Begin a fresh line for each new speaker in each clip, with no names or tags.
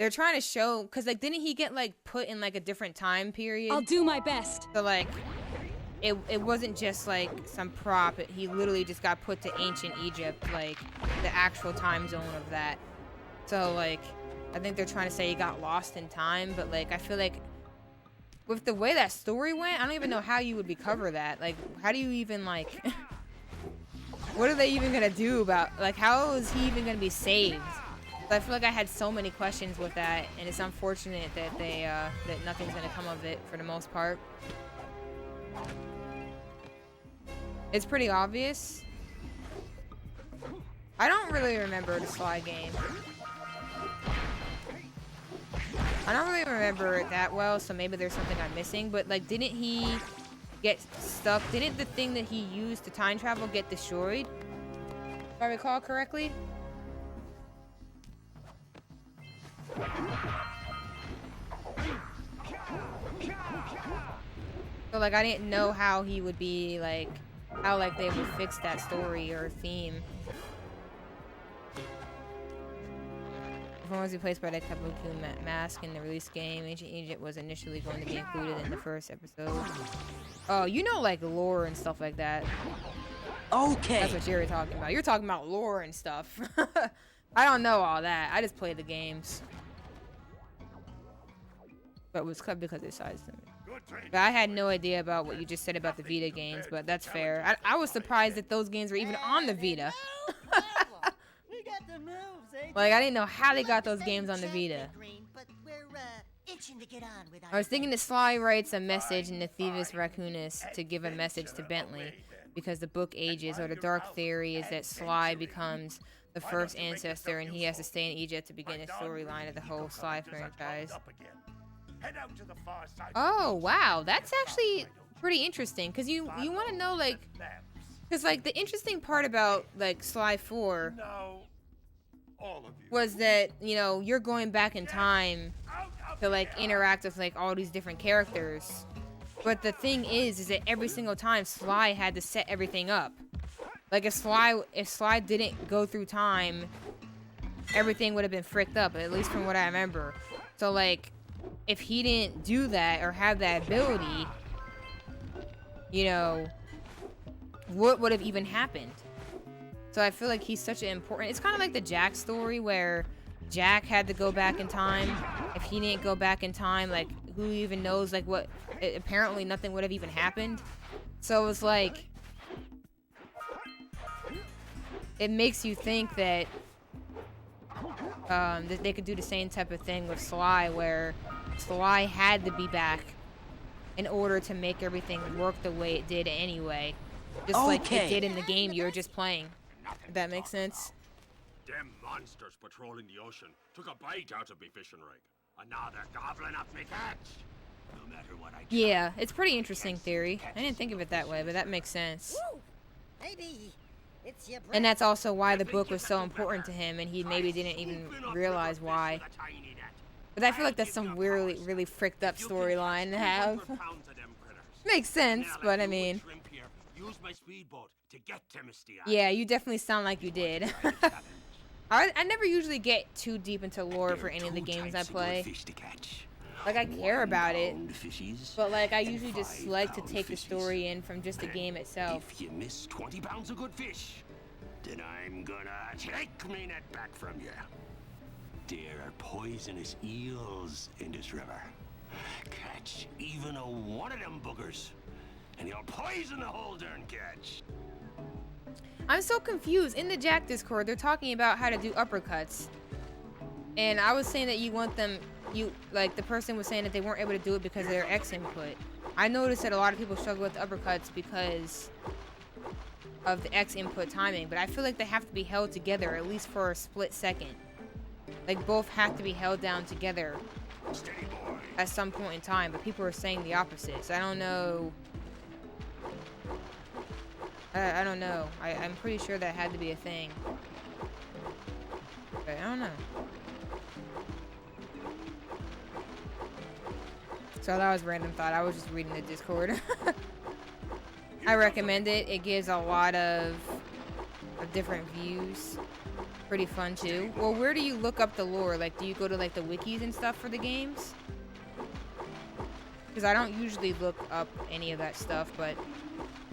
they're trying to show, because like didn't he get like put in like a different time period?
I'll do my best.
So like it wasn't just like some prop. He literally just got put to ancient Egypt, like the actual time zone of that. So like I think they're trying to say he got lost in time, but like I feel like with the way that story went, I don't even know how you would recover that. Like, how do you even like what are they even gonna do about, like, how is he even gonna be saved? So I feel like I had so many questions with that, and it's unfortunate that they that nothing's gonna come of it for the most part. It's pretty obvious. I don't really remember the Sly game. I don't really remember it that well, so maybe there's something I'm missing, but like didn't he get stuck? Didn't the thing that he used to time travel get destroyed? If I recall correctly? So like I didn't know how he would be like, how like they would fix that story or theme. Was replaced by the Kabuki mask in the release game. Ancient Egypt was initially going to be included in the first episode. Oh, you know, like lore and stuff like that.
Okay.
That's what you're talking about. You're talking about lore and stuff. I don't know all that. I just play the games. But it was cut because it sized them. But I had no idea about what you just said about the Vita games, but that's fair. I was surprised that those games were even on the Vita. Like, I didn't know how they got those games on the Vita. I was thinking that Sly writes a message in the Thieves Raccoonus to give a message to Bentley, because the book ages, or the dark theory is that Sly becomes the first ancestor and he has to stay in Egypt to begin the storyline of the whole Sly franchise. Oh, wow. That's actually pretty interesting, because you want to know, like, because, like, the interesting part about, like, Sly 4 was that, you know, you're going back in time to like interact with like all these different characters, but the thing is that every single time Sly had to set everything up. Like if Sly didn't go through time, everything would have been fricked up, at least from what I remember. So like if he didn't do that or have that ability, you know, what would have even happened? So I feel like he's such an important... It's kind of like the Jak story where Jak had to go back in time. If he didn't go back in time, like, who even knows, like, what... Apparently nothing would have even happened. So it's like... It makes you think that... that they could do the same type of thing with Sly, where Sly had to be back in order to make everything work the way it did anyway. Just like it did in the game you were just playing. If that makes sense.
Them monsters patrolling the ocean took a bite out of me fishing rig. And now they're gobbling up me catch. No matter what I try,
yeah, it's pretty interesting theory. I didn't think of it that way, but that makes sense.
Maybe it's your
and that's also why the book was so important to him, and he maybe didn't even realize why. But I feel like that's some really, really fricked up storyline to have. Makes sense, but I mean...
Use my speedboat to get to Misty Island.
Yeah, you definitely sound like you did. I never usually get too deep into lore for any of the games I play. Like, I care about it, but like, I usually just like to take the story in from just the game itself.
If you miss 20 pounds of good fish, then I'm gonna take me net back from you. There are poisonous eels in this river. Catch even a one of them boogers, and you'll poison the whole darn catch.
I'm so confused. In the Jak Discord, they're talking about how to do uppercuts. And I was saying that you want them, like the person was saying that they weren't able to do it because of their X input. I noticed that a lot of people struggle with uppercuts because of the X input timing, but I feel like they have to be held together at least for a split second. Like both have to be held down together at some point in time, but people are saying the opposite, so I don't know. I don't know. I'm pretty sure that had to be a thing. But I don't know. So that was random thought. I was just reading the Discord. I recommend it. It gives a lot of different views. pretty fun too. Well, where do you look up the lore? Like, do you go to like the wikis and stuff for the games? Because I don't usually look up any of that stuff, but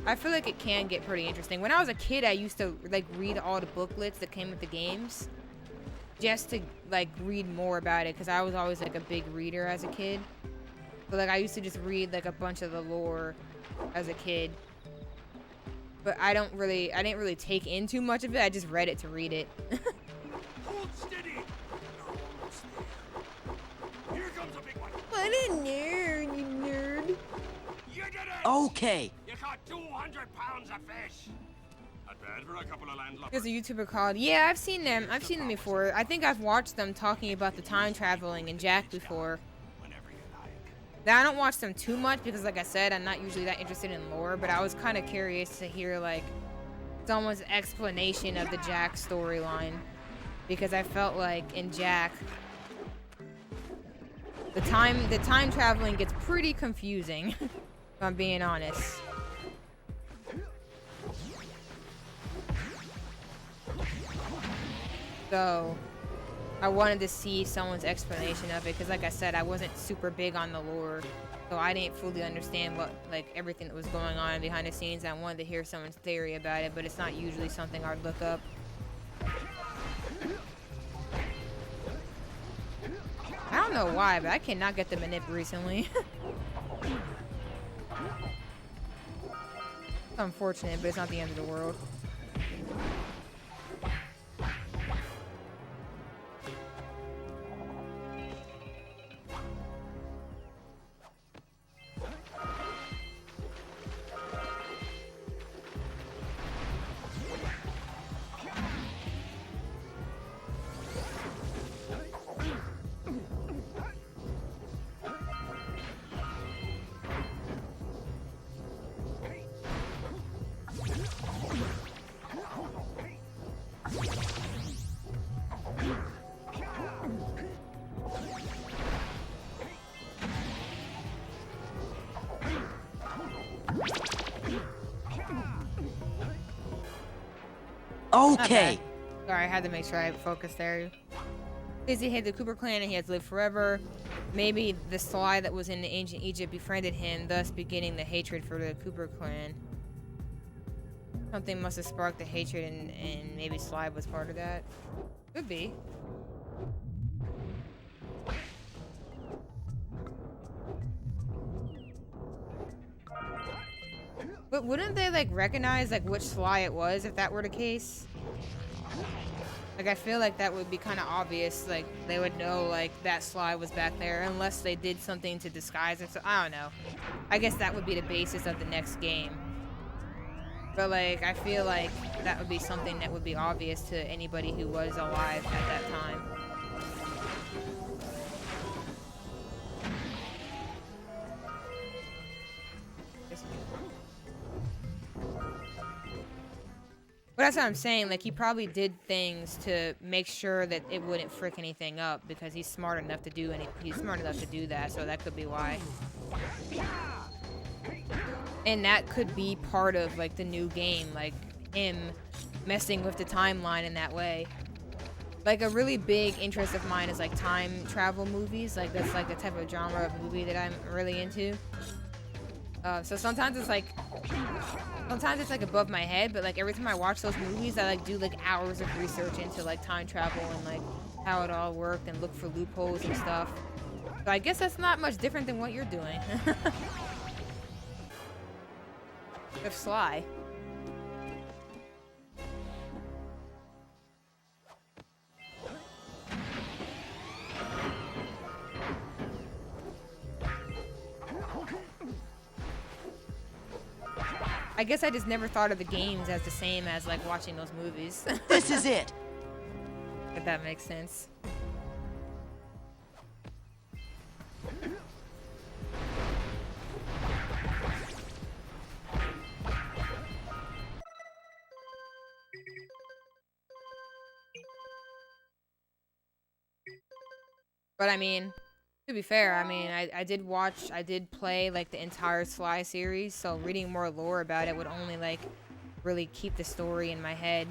I feel like it can get pretty interesting. When I was a kid, I used to like read all the booklets that came with the games just to like read more about it, because I was always like a big reader as a kid. So like I used to just read like a bunch of the lore as a kid. But I didn't really take in too much of it. I just read it to read it.
Hold steady. You're almost there. Here comes a big one.
What a nerd, you nerd.
You did it.
Okay.
You caught 200 pounds of fish. Not bad for a couple of landlubbers.
There's a YouTuber called, yeah, I've seen them. I've seen them before. I think I've watched them talking about the time traveling in Jak before.
Whenever you like.
Now, I don't watch them too much because, like I said, I'm not usually that interested in lore, but I was kind of curious to hear, like, someone's explanation of the Jak storyline. Because I felt like in Jak, the time traveling gets pretty confusing, if I'm being honest. So, I wanted to see someone's explanation of it, because like I said, I wasn't super big on the lore, so I didn't fully understand what, like, everything that was going on behind the scenes. I wanted to hear someone's theory about it, but it's not usually something I'd look up. I don't know why, but I cannot get the manip recently. It's unfortunate, but it's not the end of the world.
Okay.
Sorry, I had to make sure I focused there. Izzy hid the Cooper clan and he has lived forever. Maybe the Sly that was in the ancient Egypt befriended him, thus beginning the hatred for the Cooper clan. Something must have sparked the hatred, and maybe Sly was part of that. Could be. But wouldn't they, like, recognize, like, which Sly it was if that were the case? Like, I feel like that would be kind of obvious. Like, they would know, like, that Sly was back there unless they did something to disguise it. So, I don't know. I guess that would be the basis of the next game. But, like, I feel like that would be something that would be obvious to anybody who was alive at that time. But that's what I'm saying, like, he probably did things to make sure that it wouldn't frick anything up, because he's smart enough to do that, so that could be why. And that could be part of, like, the new game, like, him messing with the timeline in that way. Like, a really big interest of mine is, like, time travel movies. Like, that's, like, the type of genre of movie that I'm really into. So sometimes it's like above my head, but like every time I watch those movies, I like do like hours of research into like time travel and like how it all worked and look for loopholes and stuff. So I guess that's not much different than what you're doing. With Sly. I guess I just never thought of the games as the same as like watching those movies.
This is it.
If that makes sense. But I mean, to be fair, I mean, I did play, like, the entire Sly series, so reading more lore about it would only, like, really keep the story in my head,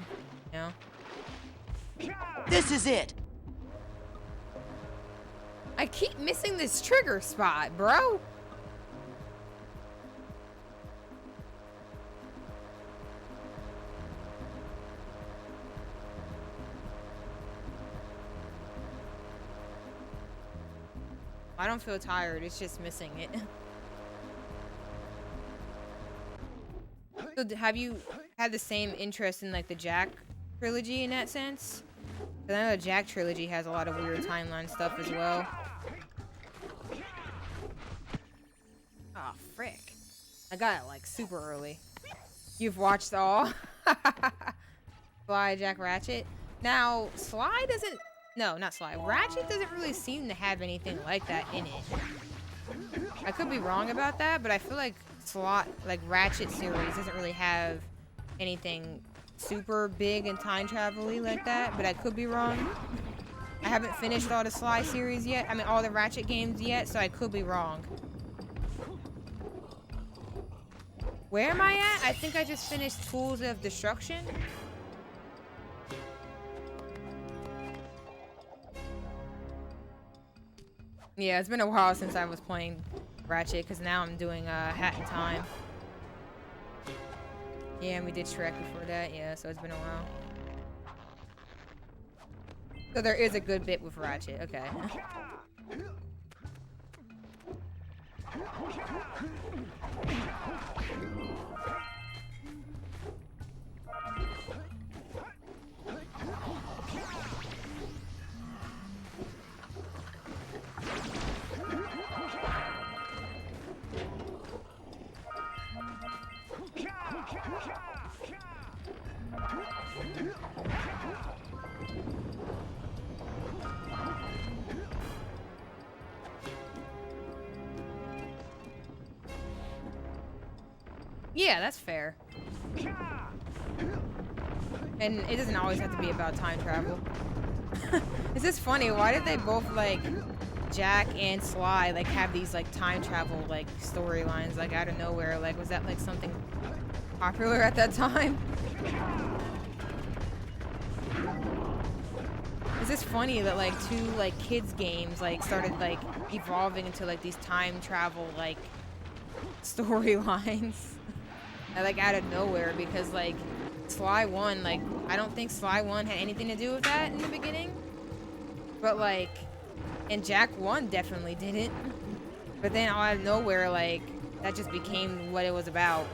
you know?
This is it.
I keep missing this trigger spot, bro. I don't feel tired, it's just missing it. So have you had the same interest in like the Jak trilogy in that sense? Because I know the Jak trilogy has a lot of weird timeline stuff as well. Oh, frick. I got it like super early. You've watched all? Sly, Jak, Ratchet. Now, Sly doesn't... No, not Sly. Ratchet doesn't really seem to have anything like that in it. I could be wrong about that, but I feel like Ratchet series doesn't really have anything super big and time travel-y like that, but I could be wrong. I haven't finished all the Sly series yet. I mean, all the Ratchet games yet, so I could be wrong. Where am I at? I think I just finished Tools of Destruction. Yeah, it's been a while since I was playing Ratchet, because now I'm doing Hat in Time. Yeah, and we did Shrek before that, yeah, so it's been a while. So there is a good bit with Ratchet, okay. Yeah, that's fair. And it doesn't always have to be about time travel. It's just funny, why did they both, like, Jak and Sly, like, have these, like, time travel, like, storylines, like, out of nowhere? Like, was that, like, something popular at that time? It's just funny that, like, two, like, kids games, like, started, like, evolving into, like, these time travel, like, storylines. Like, out of nowhere, because, like, Sly 1, like, I don't think Sly 1 had anything to do with that in the beginning. But, like, and Jak 1 definitely didn't. But then out of nowhere, like, that just became what it was about.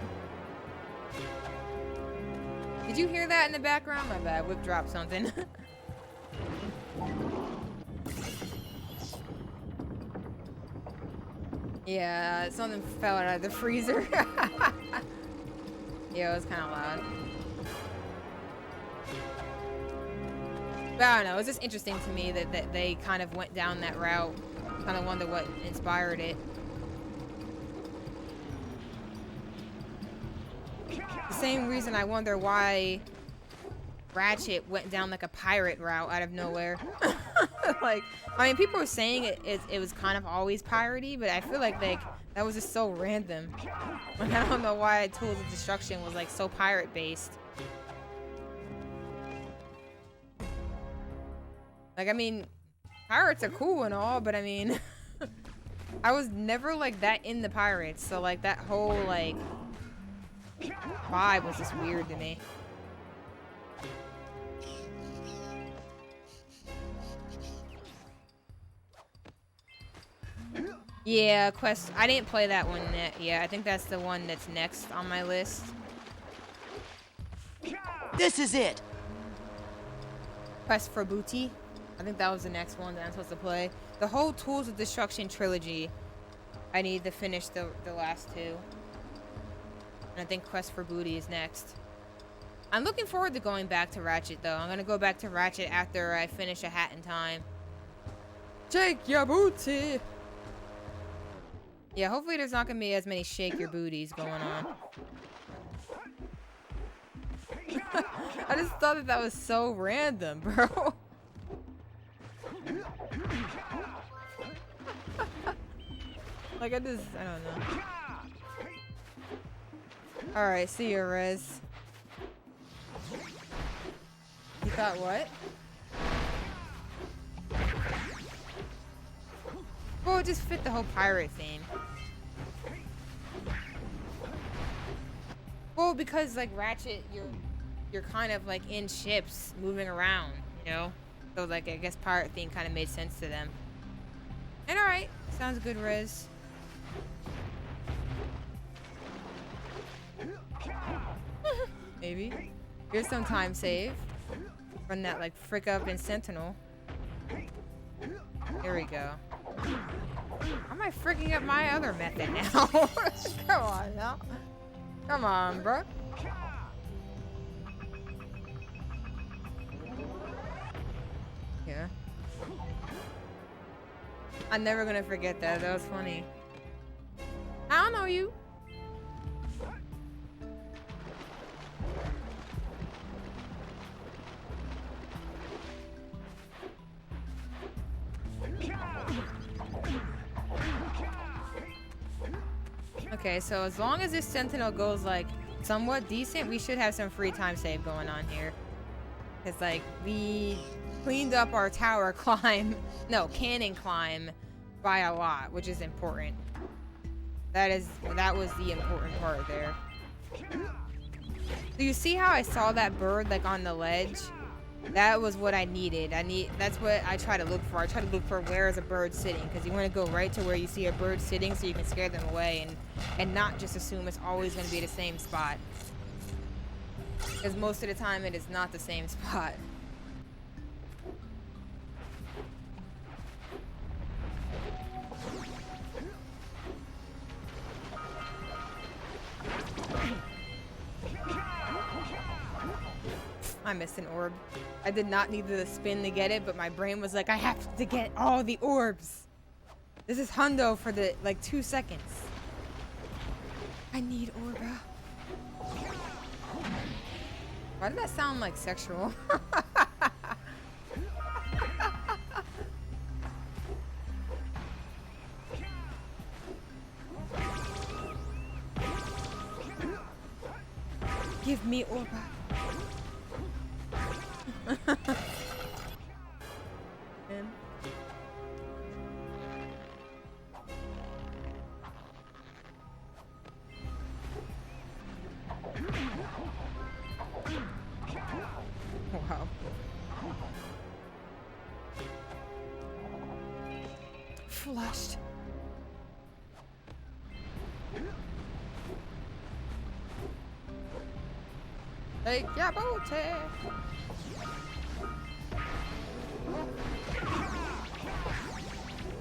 Did you hear that in the background? My bad, Whip dropped something. Yeah, something fell out of the freezer. Yeah, it was kind of loud. But I don't know, it's just interesting to me that they kind of went down that route. Kind of wonder what inspired it. The same reason I wonder why Ratchet went down like a pirate route out of nowhere. Like, I mean, people were saying it was kind of always piratey, but I feel like that was just so random. Like, I don't know why Tools of Destruction was like so pirate based. Like, I mean, pirates are cool and all, but I mean, I was never like that in the pirates, so like that whole like vibe was just weird to me. Yeah, Quest. I didn't play that one yet. Yeah, I think that's the one that's next on my list.
This is it.
Quest for Booty. I think that was the next one that I'm supposed to play. The whole Tools of Destruction trilogy, I need to finish the last two. And I think Quest for Booty is next. I'm looking forward to going back to Ratchet, though. I'm going to go back to Ratchet after I finish A Hat in Time. Shake your booty! Yeah, hopefully there's not going to be as many shake your booties going on. I just thought that was so random, bro. Like, I don't know. Alright, see you, Rez. You thought what? would just fit the whole pirate theme. Well, because like Ratchet, you're kind of like in ships moving around, you know? So like I guess pirate theme kind of made sense to them. And alright, sounds good, Riz. Maybe. Here's some time save. Run that like frick up in Sentinel. Here we go. How am I freaking up my other method now? Come on now. Come on, bro. Yeah. I'm never gonna forget that. That was funny. I don't know you. Okay, so as long as this Sentinel goes like somewhat decent, we should have some free time save going on here. Cause like we cleaned up our tower climb, no, cannon climb by a lot, which is important. That was the important part there. So you see how I saw that bird like on the ledge? That was what I needed. That's what I try to look for. I try to look for where is a bird sitting, because you want to go right to where you see a bird sitting so you can scare them away and not just assume it's always going to be the same spot. Because most of the time it is not the same spot. I missed an orb. I did not need the spin to get it, but my brain was like, I have to get all the orbs. This is hundo for the, like, 2 seconds. I need orba. Why did that sound like sexual? Give me orba. Wow. Flushed. Hey, Yabote.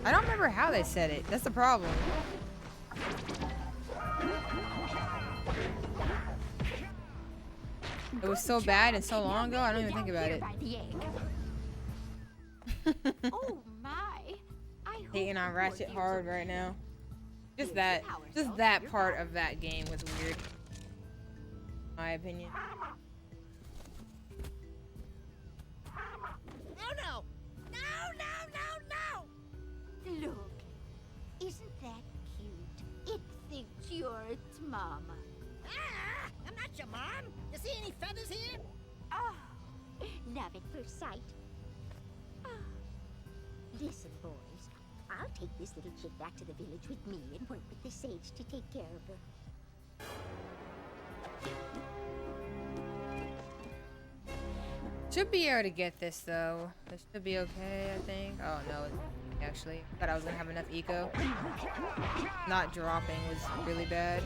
I don't remember how they said it. That's the problem. It was so bad and so long ago, I don't even think about it.
Oh my.
Hating on Ratchet hard right now. Just that part of that game was weird. My opinion.
Oh no! No!
Look, isn't that cute? It thinks you're its mama.
Ah! I'm not your mom! You see any feathers here?
Oh, love at first sight. Oh. Listen, boys. I'll take this little chick back to the village with me and work with the sage to take care of her.
Should be able to get this though. This should be okay, I think. Oh no, actually. Thought I was gonna have enough eco. Not dropping was really bad.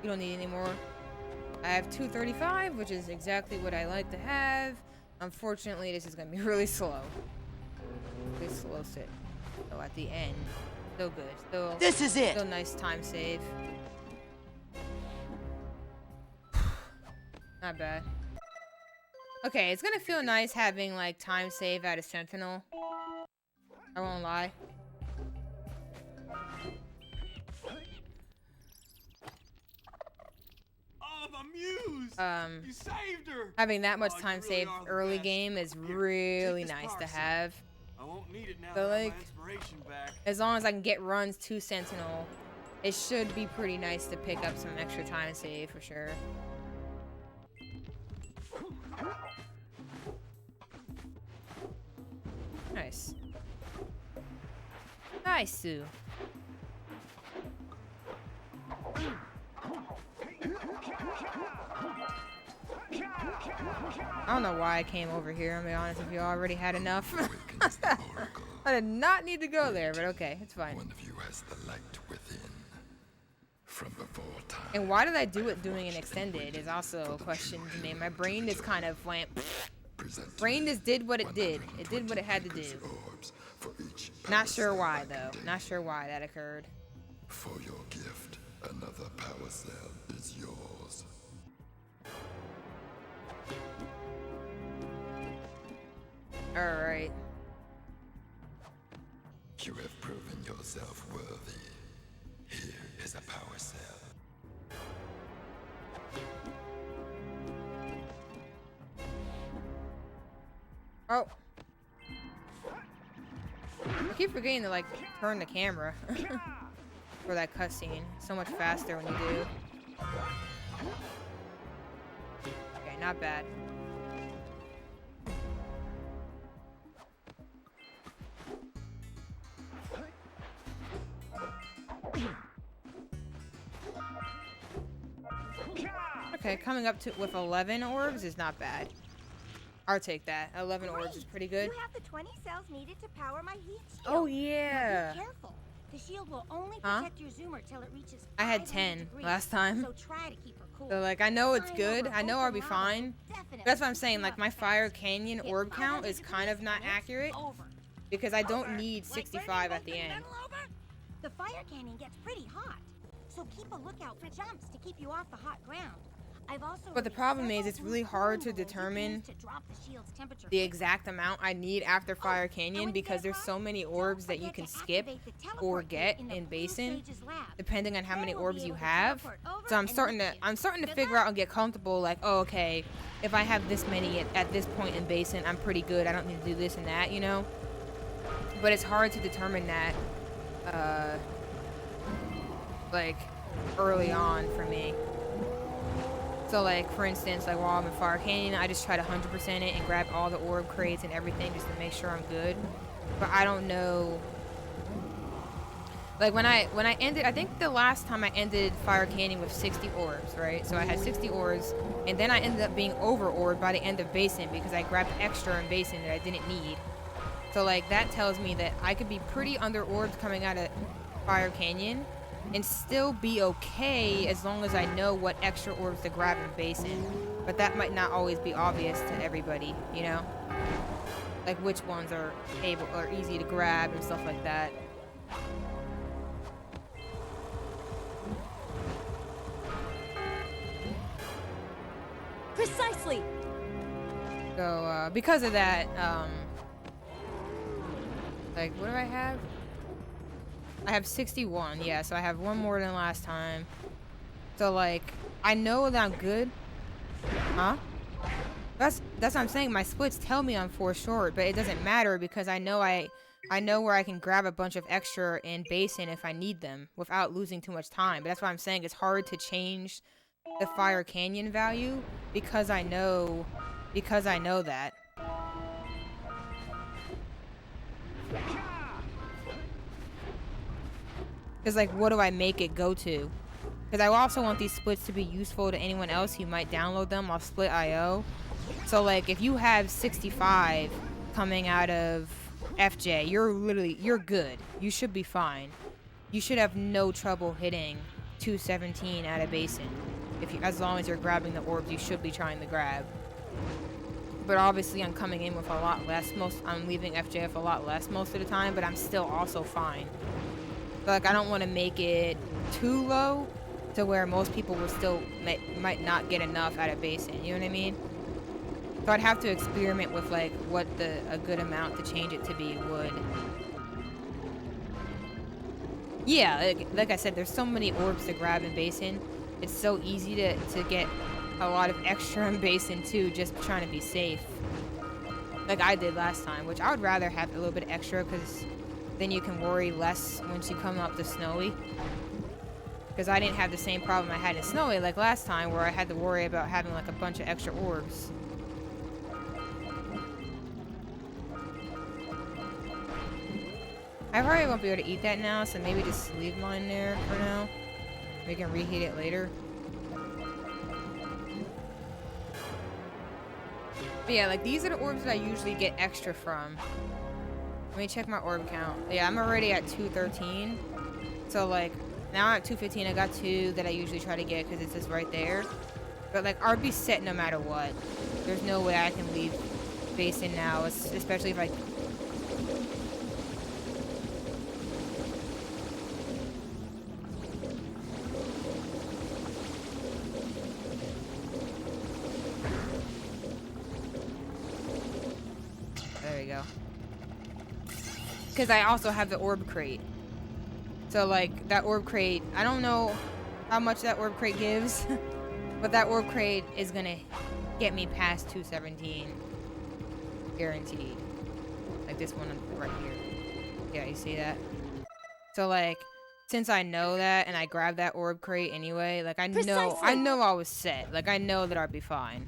You don't need any more. I have 235, which is exactly what I like to have. Unfortunately, this is gonna be really slow. Really slow sit. So at the end, still good.
This is it.
Still nice time save. Not bad. Okay, it's gonna feel nice having like time save at a Sentinel. I won't lie.
Oh, the muse! You saved her!
Having that much
Oh, you
time
really
save
are the
early
best.
game is
Here,
really
take this
nice to
parcel.
have.
I won't need it now
So,
that I have
like,
my inspiration back.
As long as I can get runs to Sentinel, it should be pretty nice to pick up some extra time save for sure. Nice. Nice, Sue. I don't know why I came over here. I'm gonna be honest, if you already had enough. I did not need to go there, but okay, it's fine.
One of you has the light within. From before time.
And why did I do it doing an extended is also a question to me. My brain just kind of went. Brain just did what it did. It did what it had to do. Not sure why though. Not sure why that occurred.
For your gift, another power cell is yours.
Alright.
You have proven yourself worthy. Here is a power cell.
Oh. I keep forgetting to, like, turn the camera for that cutscene. So much faster when you do. Okay, not bad. Okay, coming up to with 11 orbs is not bad. I'll take that. 11 orbs is pretty good.
You have the 20 cells needed to power my heat shield.
Oh yeah.
Be careful. The shield will only protect your zoomer till it reaches.
I had 10
degrees,
last time.
So try to keep her cool.
So like I know it's good. I know I'll be fine.
Definitely.
That's what I'm saying. Like my Fire Canyon orb count is kind of not accurate because I don't need 65 at the end.
The fire canyon gets pretty hot, so keep a lookout for jumps to keep you off the hot ground. I've also
But the problem is it's really hard to determine the exact amount I need after Fire Canyon because there's so many orbs that you can skip or get in Basin depending on how many orbs you have. So I'm starting to figure out and get comfortable like, oh, okay, if I have this many at this point in Basin, I'm pretty good. I don't need to do this and that, you know? But it's hard to determine that like early on for me. So like for instance, like while I'm in Fire Canyon, I just try to 100% it and grab all the orb crates and everything just to make sure I'm good. But I don't know. Like when I ended, I think the last time I ended Fire Canyon with 60 orbs, right? So I had 60 orbs, and then I ended up being over orbed by the end of Basin because I grabbed extra in Basin that I didn't need. So like that tells me that I could be pretty under orbs coming out of Fire Canyon and still be okay as long as I know what extra orbs to grab in Basin. But that might not always be obvious to everybody, you know? Like which ones are able or easy to grab and stuff like that.
Precisely.
So because of that, like what do I have? I have 61, yeah, so I have one more than last time. So like, I know that I'm good. Huh? That's what I'm saying. My splits tell me I'm 4 short, but it doesn't matter because I know where I can grab a bunch of extra in Basin if I need them without losing too much time. But that's why I'm saying it's hard to change the Fire Canyon value because I know that. Because, like, what do I make it go to? Because I also want these splits to be useful to anyone else who might download them off SplitsIO. So, like, if you have 65 coming out of FJ, you're good. You should be fine. You should have no trouble hitting 217 out of Basin. As long as you're grabbing the orbs you should be trying to grab. But obviously I'm coming in with a lot less. I'm leaving FJF a lot less most of the time, but I'm still also fine. Like, I don't want to make it too low to where most people will still might not get enough out of Basin, you know what I mean? So I'd have to experiment with, like, what a good amount to change it to be would. Yeah, like I said, there's so many orbs to grab in Basin. It's so easy to get a lot of extra in Basin, too, just trying to be safe. Like I did last time, which I would rather have a little bit extra, because then you can worry less once you come up to Snowy. Because I didn't have the same problem I had in Snowy like last time, where I had to worry about having like a bunch of extra orbs. I probably won't be able to eat that now, so maybe just leave mine there for now. We can reheat it later. But yeah, like these are the orbs that I usually get extra from. Let me check my orb count. Yeah, I'm already at 213. So like now I'm at 215. I got 2 that I usually try to get because it says right there. But like I'll be set no matter what. There's no way I can leave basin now, especially if I. There we go. Because I also have the orb crate. So like that orb crate, I don't know how much that orb crate gives, but that orb crate is gonna get me past 217. Guaranteed. Like this one right here. Yeah, you see that? So like, since I know that and I grabbed that orb crate anyway, like I know I was set. Like I know that I'd be fine.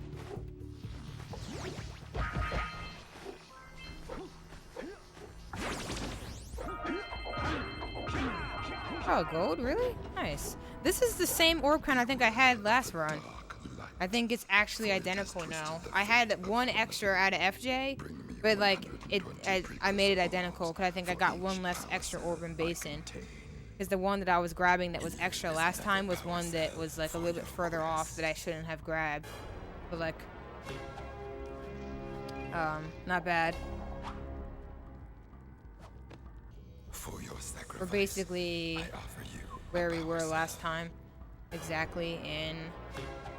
Oh, gold? Really? Nice. This is the same orb count I think I had last run. I think it's actually identical now. I had 1 extra out of FJ, but like I made it identical because I think I got 1 less extra orb in basin. Because the one that I was grabbing that was extra last time was one that was like a little bit further off that I shouldn't have grabbed. But like, not bad.
For your sacrifice,
We're basically
I offer you
where we were last time. Exactly, and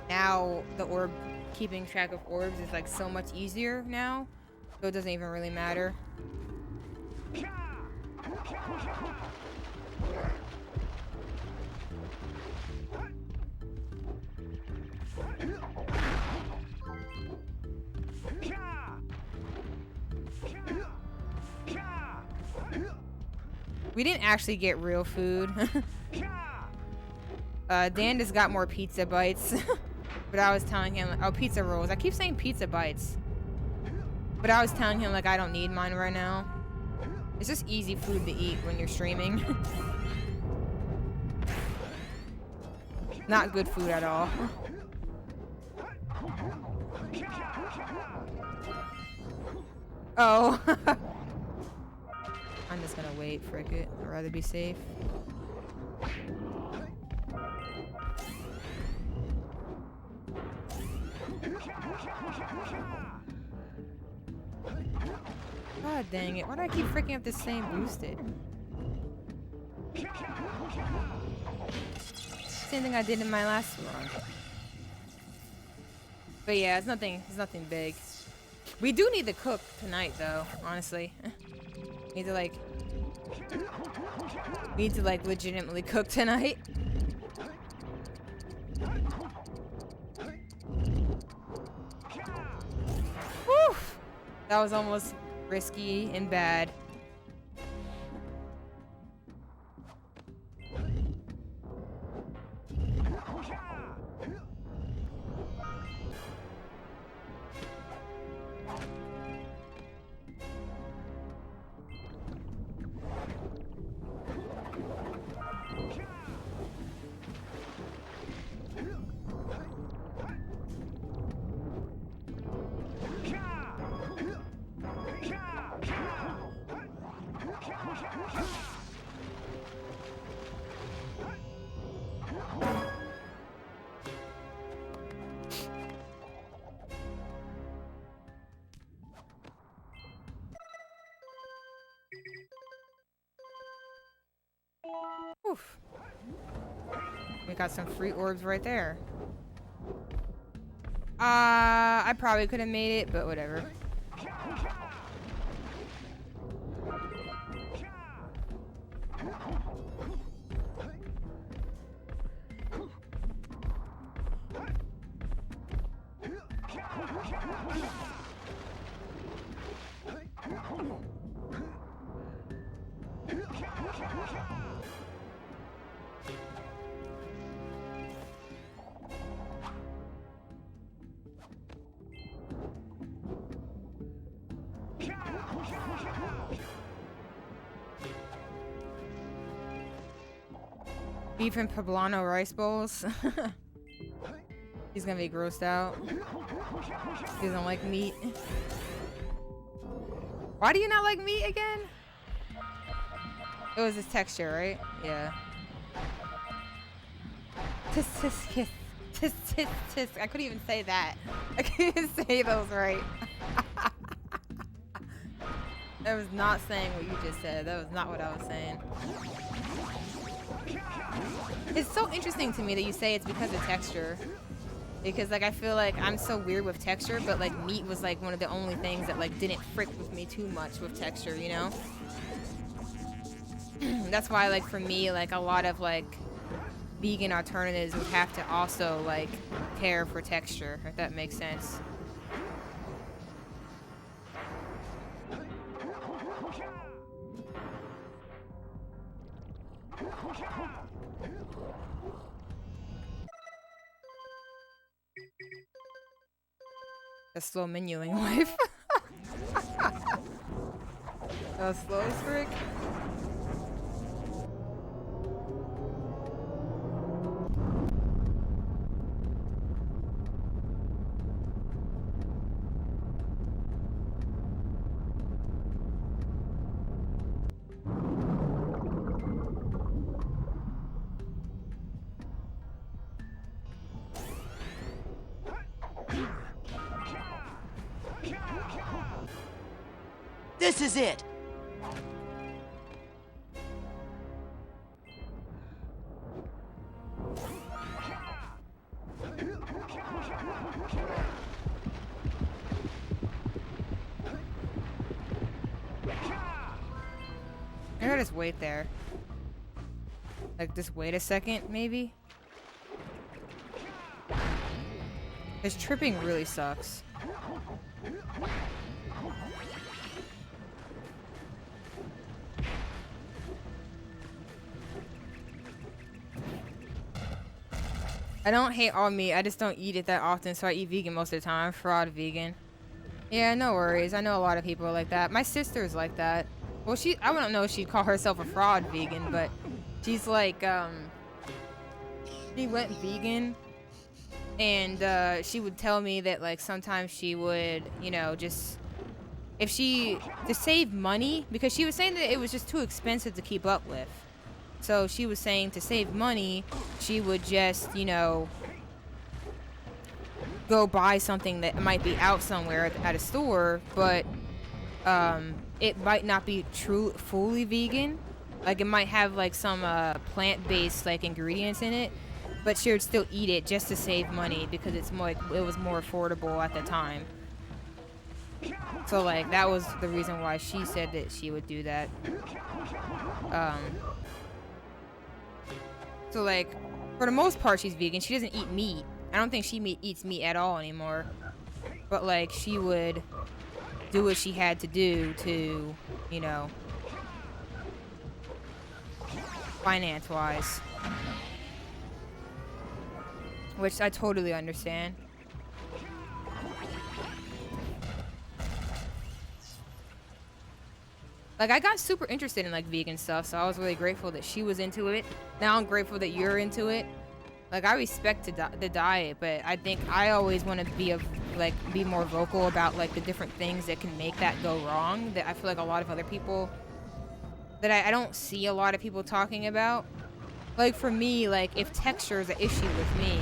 now the orb, keeping track of orbs is like so much easier now, so it doesn't even really matter. We didn't actually get real food. Dan just got more pizza bites. But I was telling him, oh, pizza rolls. I keep saying pizza bites. But I was telling him, like, I don't need mine right now. It's just easy food to eat when you're streaming. Not good food at all. Oh. I'm just gonna wait, frick it. I'd rather be safe. God dang it. Why do I keep freaking up the same boosted? Same thing I did in my last one. But yeah, it's nothing big. We do need to cook tonight though, honestly. Need to like legitimately cook tonight. Whew. That was almost risky and bad. Oof. We got some free orbs right there. I probably could have made it, but whatever. Beef and poblano rice bowls. He's gonna be grossed out. He doesn't like meat. Why do you not like meat again? It was his texture, right? Yeah. Tisk tisk kiss. Tisk tisk tisk. I couldn't even say that. I couldn't even say those right. I was not saying what you just said. That was not what I was saying. It's so interesting to me that you say it's because of texture. Because like I feel like I'm so weird with texture, but like meat was like one of the only things that like didn't frick with me too much with texture, you know? That's why like for me like a lot of like vegan alternatives would have to also like care for texture, if that makes sense. A slow menuing life. Slow as frick.
This is it.
I gotta just wait there. Like, just wait a second, maybe? This tripping really sucks. I don't hate all meat, I just don't eat it that often, so I eat vegan most of the time. Fraud vegan. Yeah, no worries. I know a lot of people are like that. My sister's like that. Well, I wouldn't know if she'd call herself a fraud vegan, but she's like, she went vegan, and she would tell me that, like, sometimes she would, you know, just, to save money, because she was saying that it was just too expensive to keep up with. So she was saying to save money, she would just, you know, go buy something that might be out somewhere at a store, but it might not be fully vegan. Like, it might have like some plant-based like ingredients in it, but she would still eat it just to save money because it was more affordable at the time. So like that was the reason why she said that she would do that. So like for the most part she's vegan. She doesn't eat meat. I don't think she eats meat at all anymore. But like she would do what she had to do to, you know, finance-wise. Which I totally understand. Like, I got super interested in, like, vegan stuff, so I was really grateful that she was into it. Now I'm grateful that you're into it. Like, I respect the diet, but I think I always want to be more vocal about, like, the different things that can make that go wrong, that I feel like a lot of other people, that I don't see a lot of people talking about. Like, for me, like, if texture is an issue with me,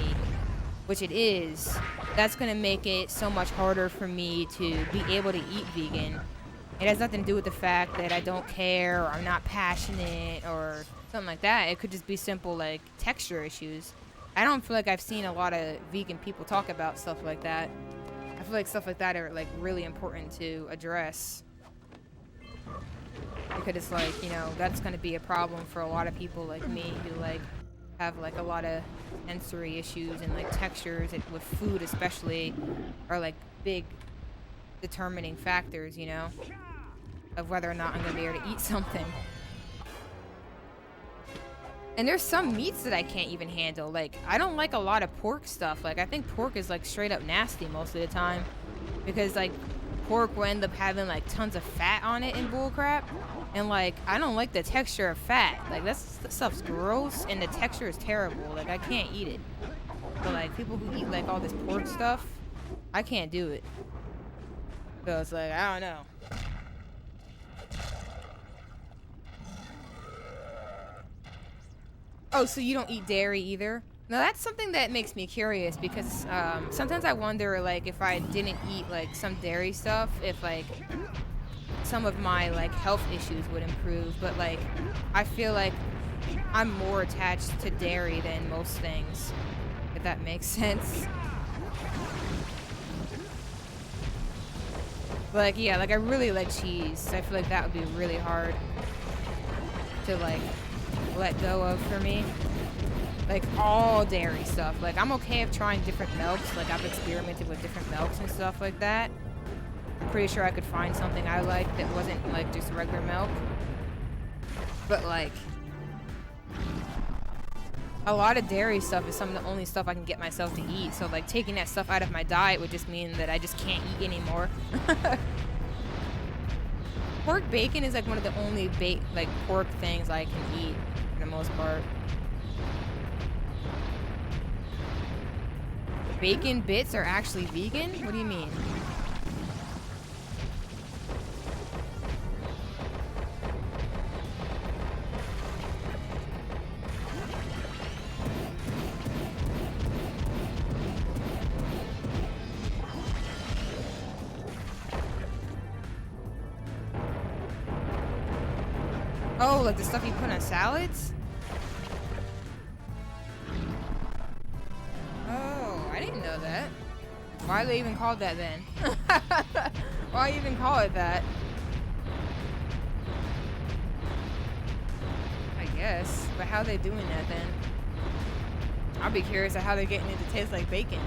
which it is, that's going to make it so much harder for me to be able to eat vegan. It has nothing to do with the fact that I don't care or I'm not passionate or something like that. It could just be simple, like, texture issues. I don't feel like I've seen a lot of vegan people talk about stuff like that. I feel like stuff like that are, like, really important to address. Because it's like, you know, that's going to be a problem for a lot of people like me who, like, have, like, a lot of sensory issues and, like, textures with food especially are, like, big determining factors, you know, of whether or not I'm gonna be able to eat something. And there's some meats that I can't even handle. Like, I don't like a lot of pork stuff. Like, I think pork is, like, straight up nasty most of the time. Because, like, pork will end up having like tons of fat on it and bullcrap. And like, I don't like the texture of fat. Like that stuff's gross and the texture is terrible. Like I can't eat it. But like people who eat like all this pork stuff, I can't do it. So it's like, I don't know. Oh, so you don't eat dairy either? Now that's something that makes me curious because sometimes I wonder like if I didn't eat like some dairy stuff, if like some of my like health issues would improve. But like I feel like I'm more attached to dairy than most things, if that makes sense. Like yeah, like I really like cheese. So I feel like that would be really hard to like let go of for me. Like all dairy stuff. Like I'm okay with trying different milks. Like I've experimented with different milks and stuff like that. I'm pretty sure I could find something I liked that wasn't like just regular milk. But like a lot of dairy stuff is some of the only stuff I can get myself to eat. So like taking that stuff out of my diet would just mean that I just can't eat anymore. Pork bacon is like one of the only like pork things I can eat for the most part. Bacon bits are actually vegan? What do you mean? Oh, like the stuff you put on salads? Oh, I didn't know that. Why do they even call it that then? Why even call it that? I guess. But how are they doing that then? I'll be curious at how they're getting it to taste like bacon.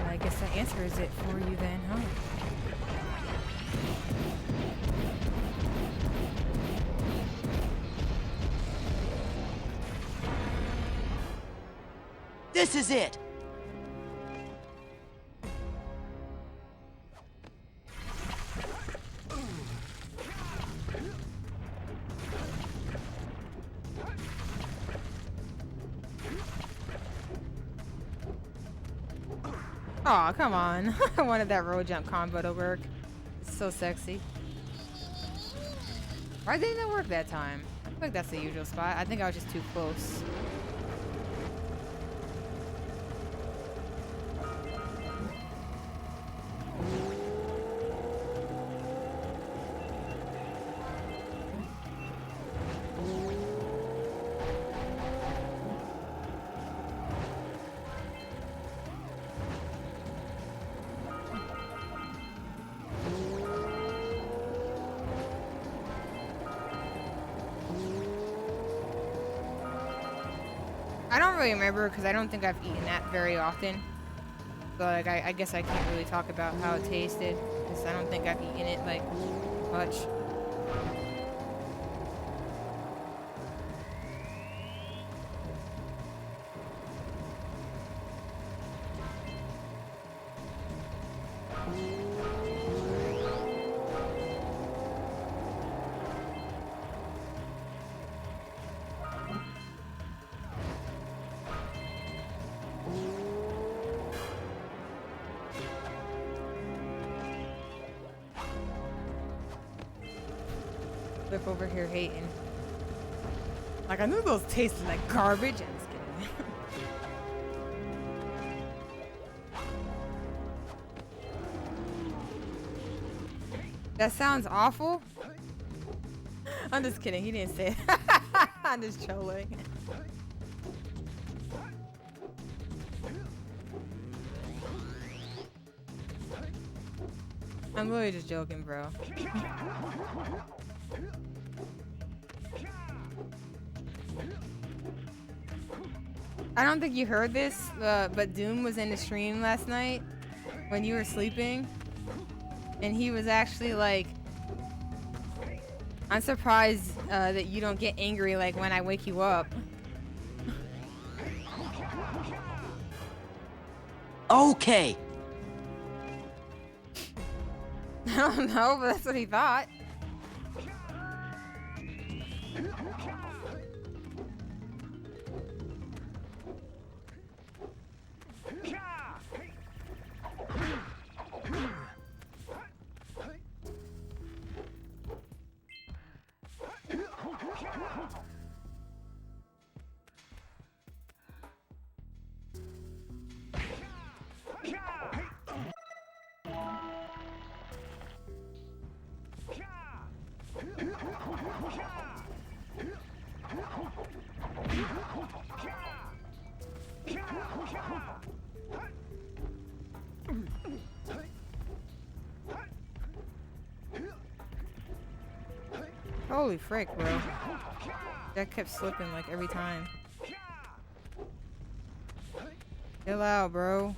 I guess that answers it for you then, huh?
This is it.
Aw, come on. I wanted that road jump combo to work. It's so sexy. Why didn't it work that time? I feel like that's the usual spot. I think I was just too close. I don't really remember because I don't think I've eaten that very often. So like I guess I can't really talk about how it tasted because I don't think I've eaten it like much. Flip over here hating. Like I knew those tasted like garbage. I'm just kidding. That sounds awful. I'm just kidding. He didn't say it. I'm just trolling. I'm literally just joking, bro. I don't think you heard this, but Doom was in the stream last night when you were sleeping. And he was actually like, I'm surprised that you don't get angry like when I wake you up.
Okay.
I don't know, but that's what he thought. Holy frick, bro. That kept slipping like every time. Chill out, bro.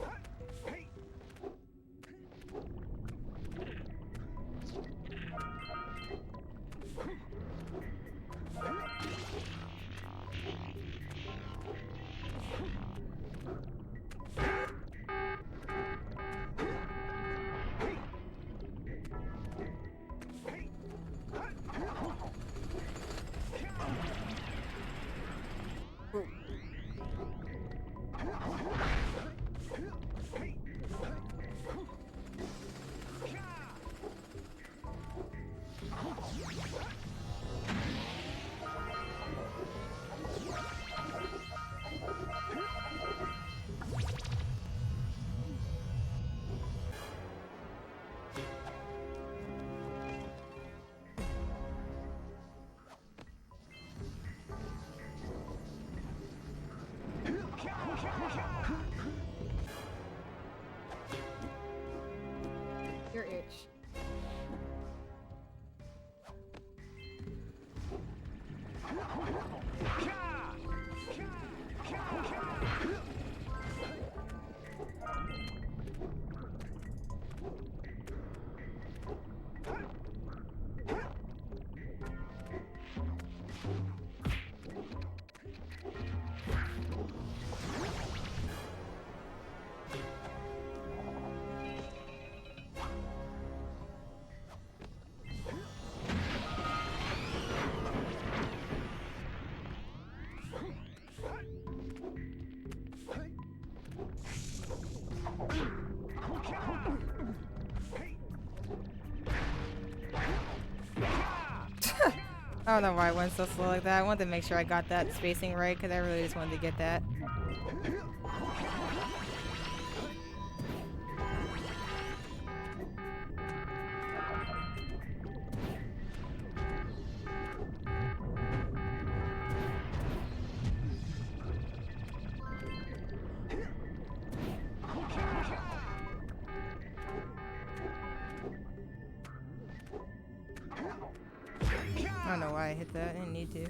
Your itch. I don't know why I went so slow like that. I wanted to make sure I got that spacing right because I really just wanted to get that. I don't know why I hit that. I didn't need to.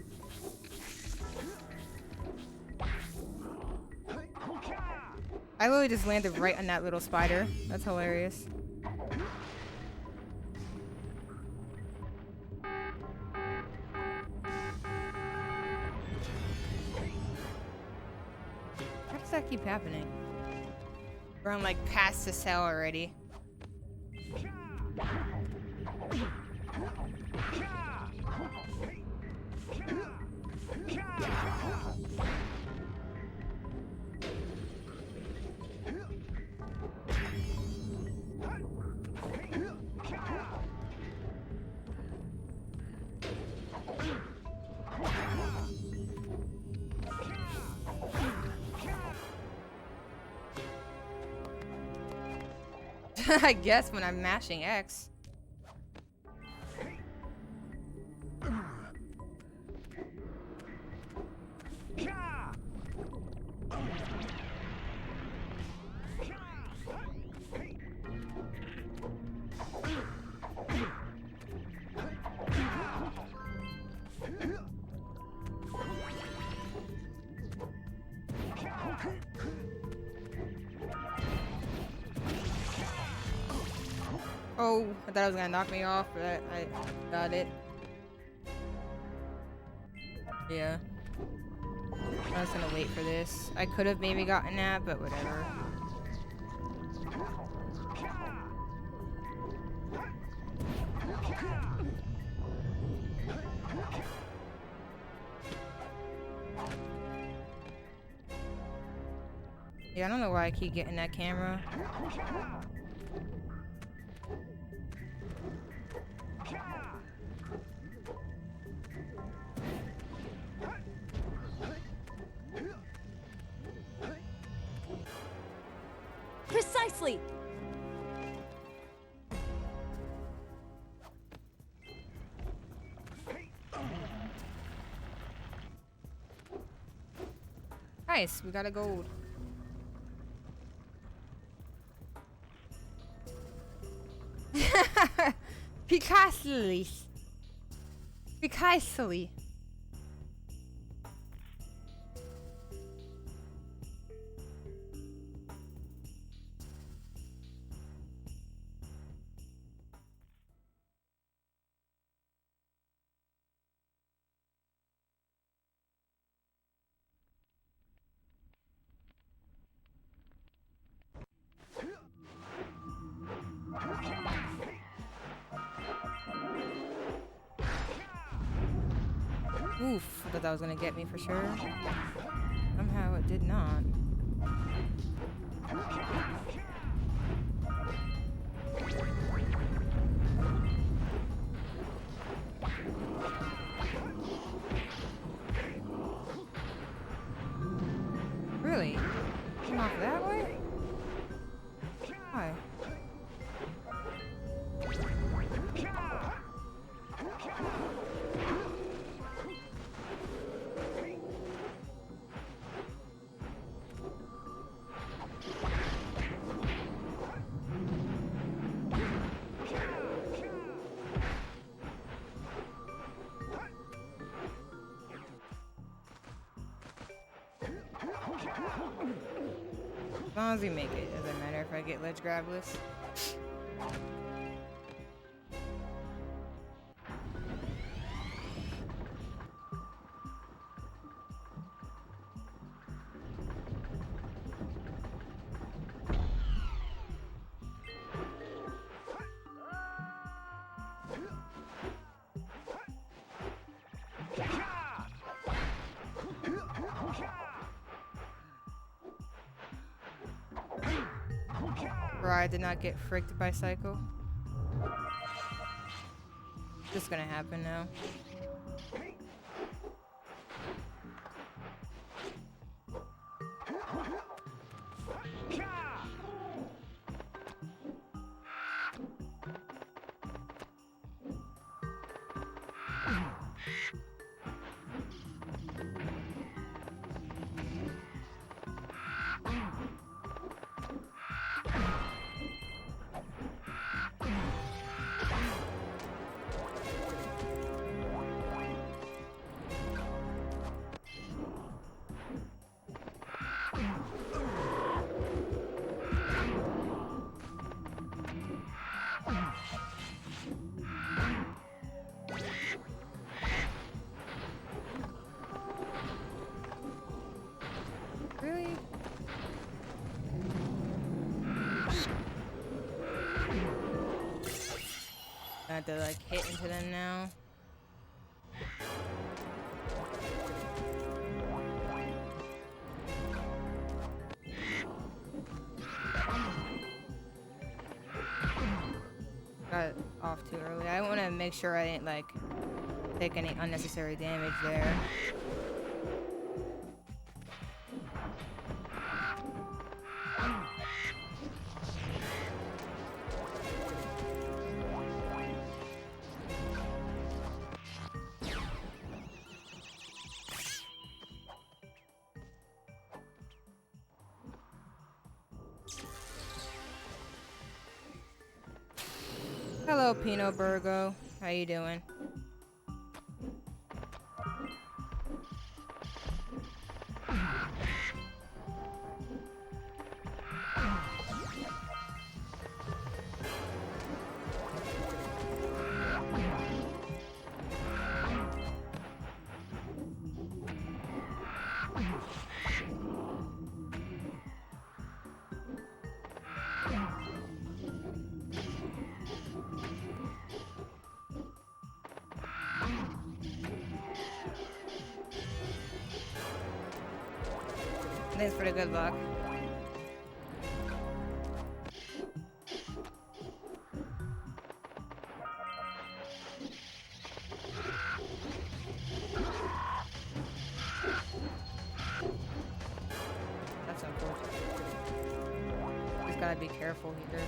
I literally just landed right on that little spider. That's hilarious. How does that keep happening? We're on like past the cell already. I guess when I'm mashing X. Oh, I thought it was gonna knock me off, but I got it. Yeah. I was gonna wait for this. I could have maybe gotten that, but whatever. Yeah, I don't know why I keep getting that camera.
Precisely!
Nice, we got a gold. Precisely. Precisely. Oof, I thought that was gonna get me for sure. Somehow it did not. Really? Come off that way? Why? As long as we make it, doesn't matter if I get ledge grabless. I did not get fricked by Psycho. Just gonna happen now. Really? I have to like hit into them now. Got it off too early. I want to make sure I didn't like take any unnecessary damage there. Hello, Pino Burgo. How you doing? Thanks for the good luck. That's unfortunate. Just gotta be careful here.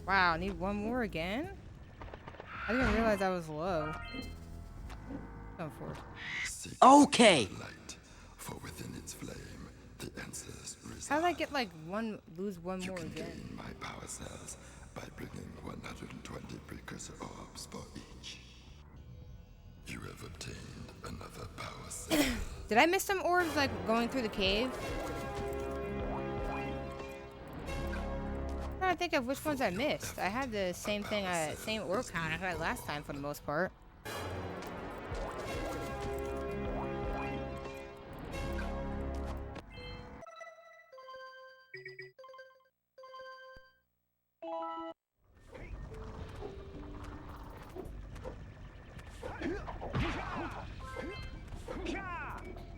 Wow, I need one more again? I didn't realize I was low. Unfortunate.
Okay.
Light, for within its flame, the answers reside.
How did I get like lose one
You
more
can
again?
gain my power cells by bringing 120 precursor orbs for each. You have obtained another power cell.
Did I miss some orbs like going through the cave? I'm trying to think of which ones I missed. I had the same thing, same orb count I had last time for the most part.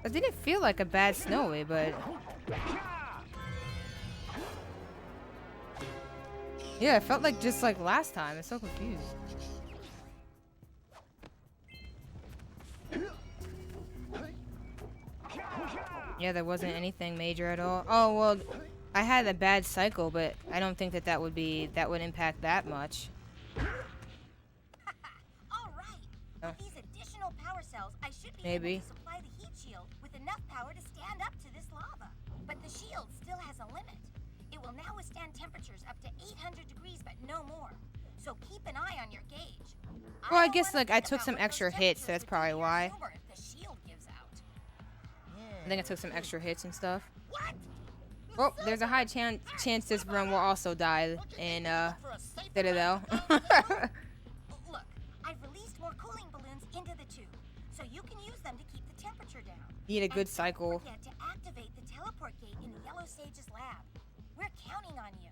It didn't feel like a bad snowy, but yeah, it felt like just like last time. I'm so confused. Yeah, there wasn't anything major at all. Oh well, I had a bad cycle, but I don't think that would impact that much.
All right.
Oh.
With these additional power cells, I should be
Maybe.
able to supply the heat shield with enough power to stand up to this lava. But the shield still has a limit. It will now withstand temperatures up to 800 degrees, but no more. So keep an eye on your gauge.
Well, I
don't
guess
wanna
like I
think
took
about
some
what those
extra hits, so that's
temperatures would
probably
do to your
why.
silver if the shield gives out.
I think I took some extra hits and stuff.
What?
Oh, there's a high chance this run will also die in Citadel.
Look, I've released more cooling balloons into the tube, so you can use them to keep the temperature down.
Need a good
And
cycle.
don't forget to activate the teleport gate in the Yellow Sage's lab. We're counting on you.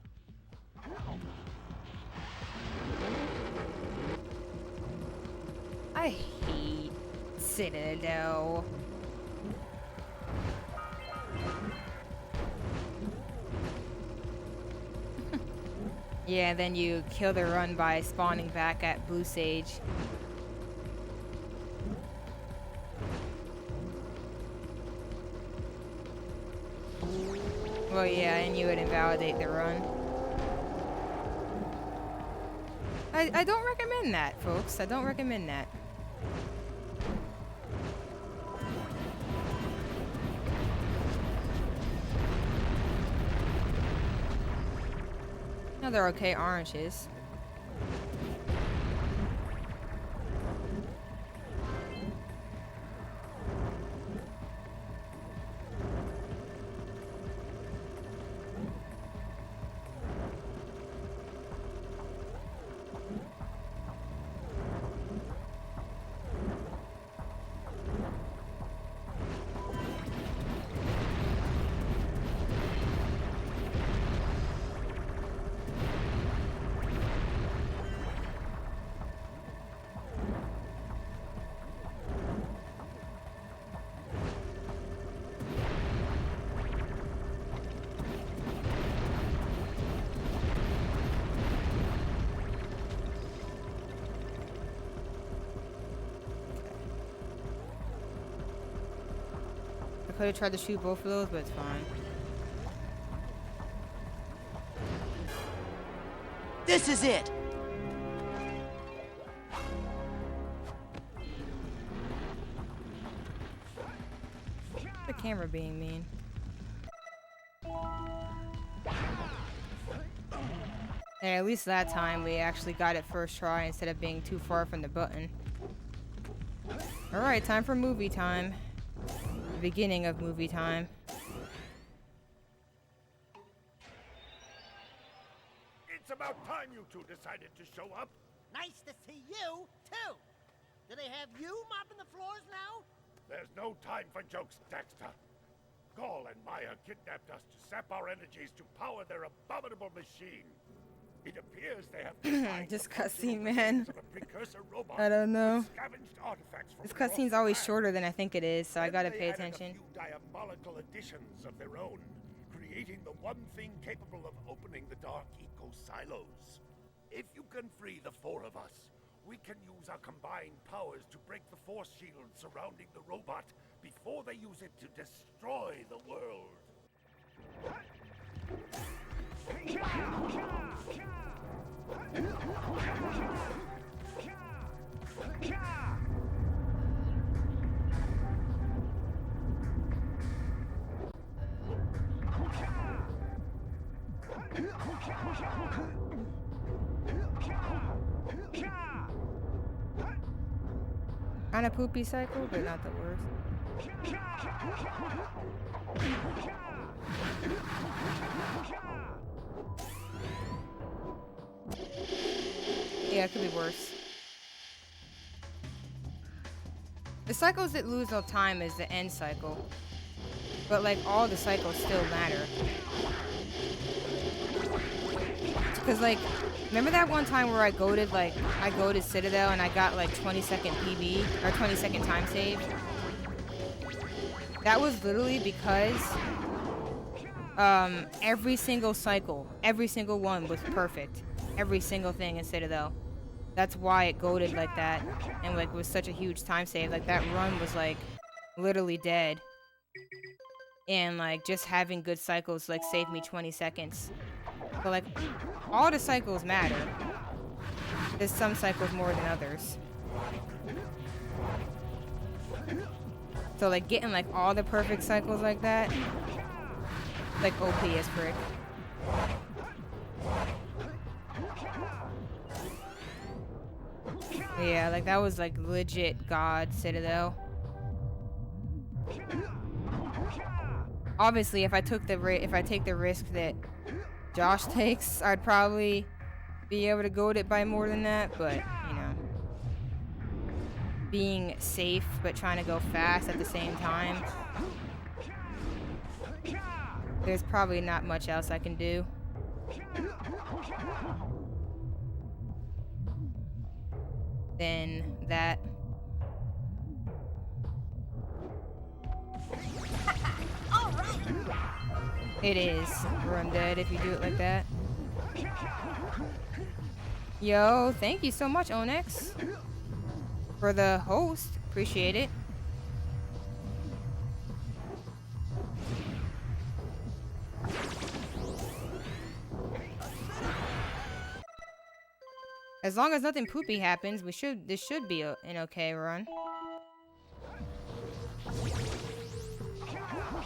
I hate Citadel. Yeah, then you kill the run by spawning back at Blue Sage. Well, yeah, and you would invalidate the run. I don't recommend that, folks. I don't recommend that. No, they're okay oranges. I could have tried to shoot both of those, but it's fine.
This is it.
The camera being mean. Yeah, at least that time we actually got it first try instead of being too far from the button. Alright, time for movie time. The beginning of movie time.
It's about time you two decided to show up.
Nice to see you, too. Do they have you mopping the floors now?
There's no time for jokes, Daxter. Gaul and Maya kidnapped us to sap our energies to power their abominable machine. It appears they have designed
This
the functional
cutscene, man.
machines of a precursor robot
I don't know.
with scavenged artifacts from
This
their
cutscene's always
off-the-land.
shorter than I think it is, so I
Then
gotta
they
pay
added
attention.
A few diabolical additions of their own, creating the one thing capable of opening the dark eco silos. If you can free the four of us, we can use our combined powers to break the force shield surrounding the robot before they use it to destroy the world.
Kinda poopy cycle, but not the worst. Yeah, it could be worse. The cycles that lose no time is the end cycle. But like all the cycles still matter. Cause like, remember that one time where I goated Citadel and I got like 20-second PB, or 20-second time save? That was literally because every single cycle, every single one was perfect. Every single thing in Citadel. That's why it goated like that, and like was such a huge time save. Like that run was like literally dead. And like just having good cycles like saved me 20 seconds. So like all the cycles matter. There's some cycles more than others. So like getting like all the perfect cycles like that, like OP as frick. Yeah, like that was like legit God Citadel. Obviously, if I take the risk that Josh takes, I'd probably be able to goat it by more than that, but you know, being safe but trying to go fast at the same time, there's probably not much else I can do. Than that. It is run dead if you do it like that. Yo, thank you so much, Onyx, for the host. Appreciate it. As long as nothing poopy happens, this should be an okay run.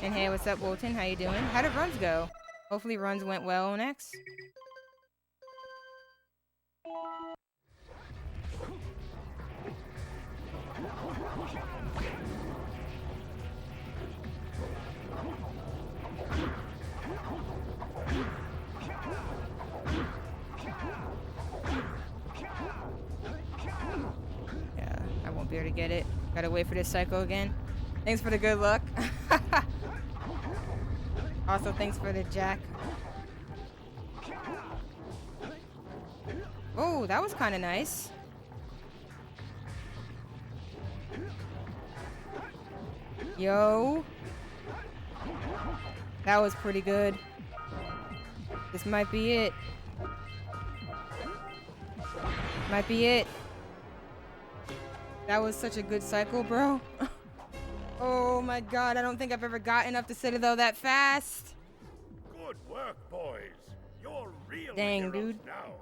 And hey, what's up, Wolton? How you doing? How did runs go? Hopefully runs went well, Onyx. Yeah, I won't be able to get it. Gotta wait for this cycle again. Thanks for the good luck. Also, thanks for the jack. Oh, that was kind of nice. Yo. That was pretty good. This might be it. Might be it. That was such a good cycle, bro. Oh my god, I don't think I've ever gotten up to Citadel that fast.
Good work, boys. You're real
Dang,
heroes
dude.
now.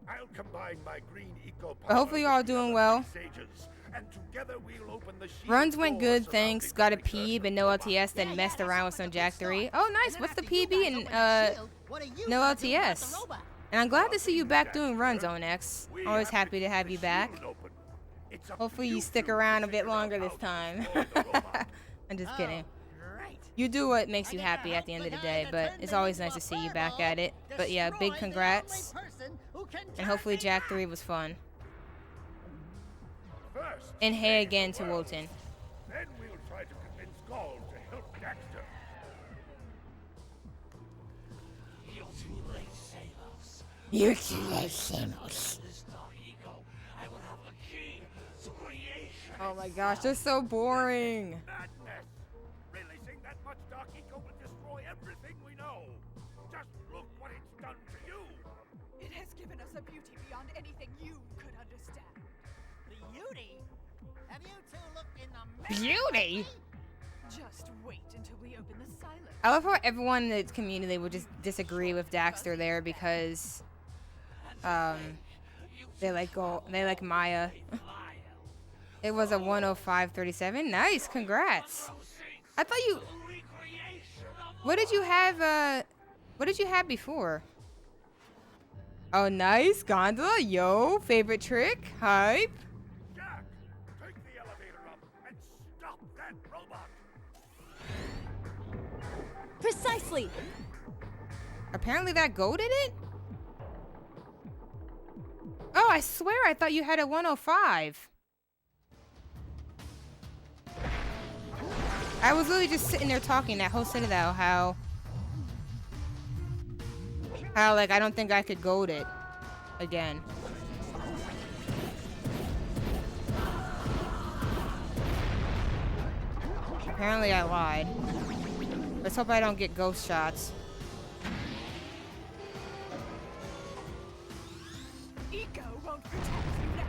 I'll combine my green eco
But hopefully you're all doing well.
Sages, and together we'll open the shield
Runs went
door
good, thanks. Got a
surrounding
PB and no LTS, then messed around with some Jack 3. Oh, nice. What's the PB and no LTS? And I'm glad to see you back doing runs, Onyx. Always happy to have you back. Hopefully you stick around a bit longer this time. I'm just kidding. You do what makes you happy at the end of the day, but it's always nice to see you back at it. But yeah, big congrats. And hopefully Jak 3 was fun. And hey again to Wotan.
Then we'll try to convince Gaul to help Daxter.
You're too late, Samus.
You're too late, Samus.
This dark ego, I will have the key to creation.
Oh my gosh, they're so boring.
Madness! Releasing that much dark eco will destroy everything we know. Just look what it's done to you.
It has given us a beauty beyond anything you could understand.
Beauty? Have you two looked in the mirror?
Beauty?
Just wait until we open the silence.
I love how everyone in the community would just disagree with Daxter there because they like Maya. It was a 105.37. Nice, congrats. I thought you. What did you have? What did you have before? Oh, nice gondola. Yo, favorite trick. Hype.
Jak, take the elevator up and stop that robot.
Precisely.
Apparently that goated it? Oh, I swear I thought you had a 105. I was literally just sitting there talking that whole Citadel how like I don't think I could goat it again. Apparently I lied. Let's hope I don't get ghost shots.
Ego won't protect you now.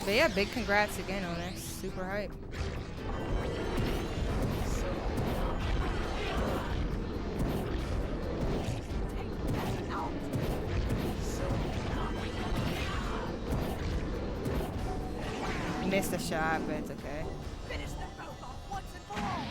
But yeah, big congrats again, Onyx. Super hype. Missed a shot, but it's okay.
Finish the robot once and for all.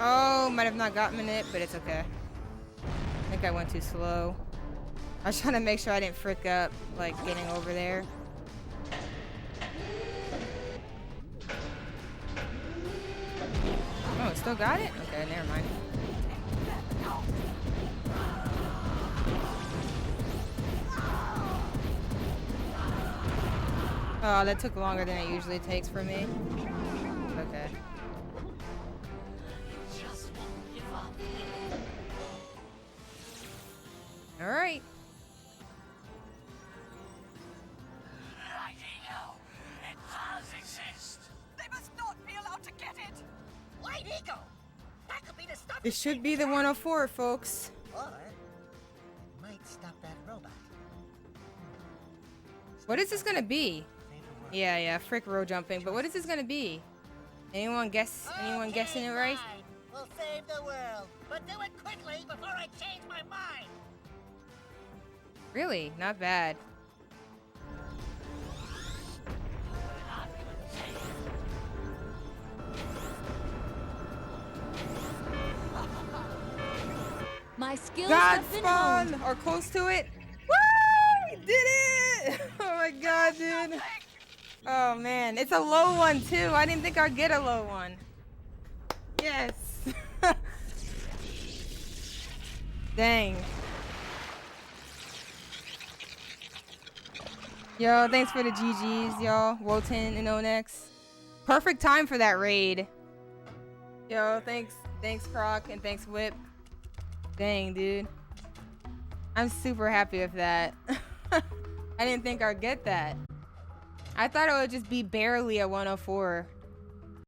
Oh, might have not gotten it, but it's okay. I think I went too slow. I was trying to make sure I didn't frick up, like, getting over there. Oh, it still got it? Okay, never mind. Oh, that took longer than it usually takes for me. Okay. All right.
It does exist.
They must not be allowed to get it.
Light ego! That could be the stuff.
This should be the 104, folks.
Or might stop that robot.
What is this gonna be? Yeah, frick row jumping. But what is this gonna be? Anyone guess? Anyone guessing it right?
Fine. We'll save the world, but do it quickly before I change my mind.
Really? Not bad.
My skills
God
have been
spawn
honed.
or close to it. Woo! We did it! Oh my god, dude. Oh man, it's a low one too. I didn't think I'd get a low one. Yes. Dang. Yo, thanks for the GGs, y'all. Wotan and Onyx. Perfect time for that raid. Yo, thanks Croc, and thanks Whip. Dang, dude. I'm super happy with that. I didn't think I'd get that. I thought it would just be barely a 104.